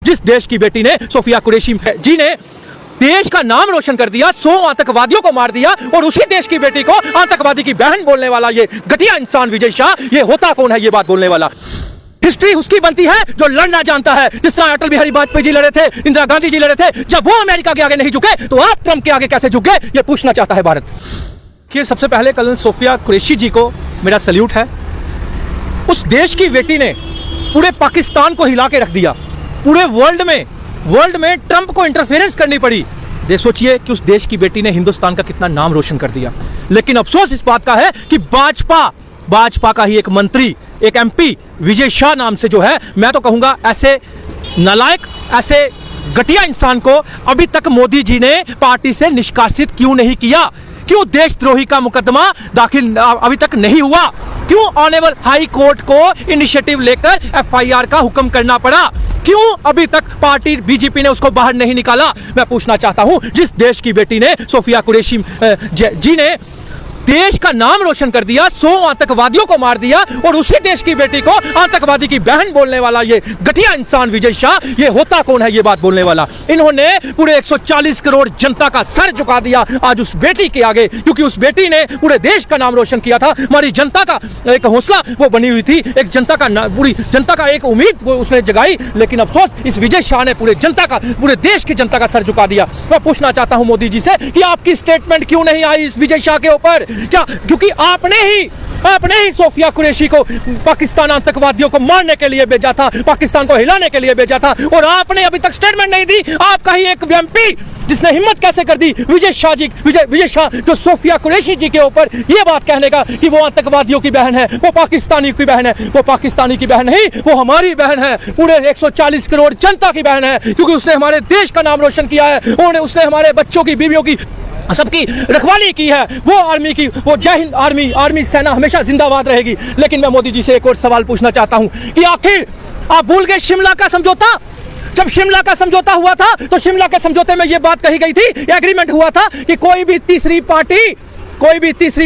जिस देश की बेटी ने सोफिया कुरैशी जी ने देश का नाम रोशन कर दिया, 100 आतंकवादियों को मार दिया, और उसी देश की बेटी को आतंकवादी की बहन बोलने वाला ये घटिया इंसान विजय शाह, ये होता कौन है ये बात बोलने वाला? हिस्ट्री उसकी बनती है जो लड़ना जानता है। जिस तरह अटल बिहारी वाजपेयी जी लड़े थे, इंदिरा गांधी जी लड़े थे, जब वो अमेरिका के आगे नहीं झुके तो आप ट्रंप के आगे कैसे झुक गए, ये पूछना चाहता है भारत। कि सबसे पहले कर्नल सोफिया कुरैशी जी को मेरा सल्यूट है। उस देश की बेटी ने पूरे पाकिस्तान को हिला के रख दिया। पूरे वर्ल्ड में ट्रंप को इंटरफेरेंस करनी पड़ी। सोचिए कि उस देश की बेटी ने हिंदुस्तान का कितना नाम रोशन कर दिया। लेकिन अफसोस इस बात का है कि भाजपा का ही एक मंत्री, एक एमपी विजय शाह नाम से जो है, मैं तो कहूंगा ऐसे नालायक, ऐसे घटिया इंसान को अभी तक मोदी जी ने पार्टी से निष्कासित क्यों नहीं किया? क्यों देशद्रोही का मुकदमा दाखिल अभी तक नहीं हुआ? क्यों ऑनरेबल हाई कोर्ट को इनिशिएटिव लेकर एफआईआर का हुक्म करना पड़ा? क्यों अभी तक पार्टी बीजेपी ने उसको बाहर नहीं निकाला? मैं पूछना चाहता हूं, जिस देश की बेटी ने सोफिया कुरैशी जी ने देश का नाम रोशन कर दिया, 100 आतंकवादियों को मार दिया, और उसी देश की बेटी को आतंकवादी की बहन बोलने वाला ये घटिया इंसान विजय शाह, ये होता कौन है ये बात बोलने वाला? इन्होंने पूरे 140 करोड़ जनता का सर झुका दिया आज उस बेटी के आगे, क्योंकि उस बेटी ने पूरे देश का नाम रोशन किया था। हमारी जनता का एक हौसला वो बनी हुई थी, एक जनता का पूरी जनता का एक उम्मीद वो उसने जगाई। लेकिन अफसोस इस विजय शाह ने पूरे देश की जनता का सर झुका दिया। मैं पूछना चाहता हूं मोदी जी से कि आपकी स्टेटमेंट क्यों नहीं आई इस विजय शाह के ऊपर? क्या क्योंकि आपने ही सोफिया कुरैशी को पाकिस्तान आतंकवादियों को मारने के लिए भेजा था, पाकिस्तान को हिलाने के लिए भेजा था, और आपने अभी तक स्टेटमेंट नहीं दी। आपका ही एक एमपी जिसने हिम्मत कैसे कर दी, विजय शाह, जो सोफिया कुरैशी जी के ऊपर ये बात कहने का कि वो आतंकवादियों की बहन है, वो पाकिस्तानी की बहन है। वो पाकिस्तानी की बहन नहीं, वो हमारी बहन है, पूरे 140 करोड़ जनता की बहन है, क्योंकि उसने हमारे देश का नाम रोशन किया है। उसने हमारे बच्चों की, बीवियों की, सबकी रखवाली की है। वो आर्मी की, वो जय हिंद आर्मी सेना हमेशा जिंदाबाद रहेगी। लेकिन मैं मोदी जी से एक और सवाल पूछना चाहता हूं कि आखिर आप भूल गए शिमला का समझौता? जब शिमला का समझौता हुआ था तो शिमला के समझौते में यह बात कही गई थी, एग्रीमेंट हुआ था कि कोई भी तीसरी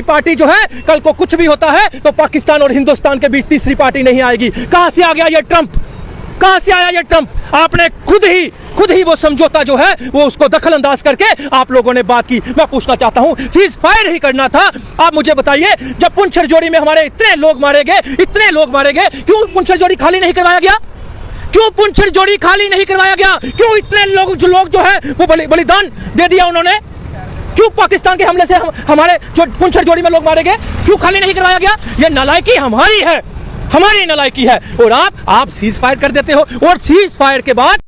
पार्टी जो है, कल को कुछ भी होता है तो पाकिस्तान और हिंदुस्तान के बीच तीसरी पार्टी नहीं आएगी। कहां से आ गया ये ट्रंप? कहां से आया ये ट्रंप? आपने खुद ही वो समझौता जो है वो उसको दखल अंदाज करके आप लोगों ने बात की। मैं पूछना चाहता हूं, सीज फायर ही करना था। आप मुझे बताइए, जब पुंछर जोड़ी में हमारे इतने लोग मारे गए, क्यों पुंछर जोड़ी खाली नहीं करवाया गया? क्यों पुंछर जोड़ी खाली नहीं करवाया गया? क्यों इतने लोग जो है वो बलिदान दे दिया उन्होंने? क्यों पाकिस्तान के हमले से हमारे जो पुंछर जोड़ी में लोग मारे गए, क्यों खाली नहीं करवाया गया? ये नालायकी हमारी नालायकी है। और आप सीज फायर कर देते हो, और सीज फायर के बाद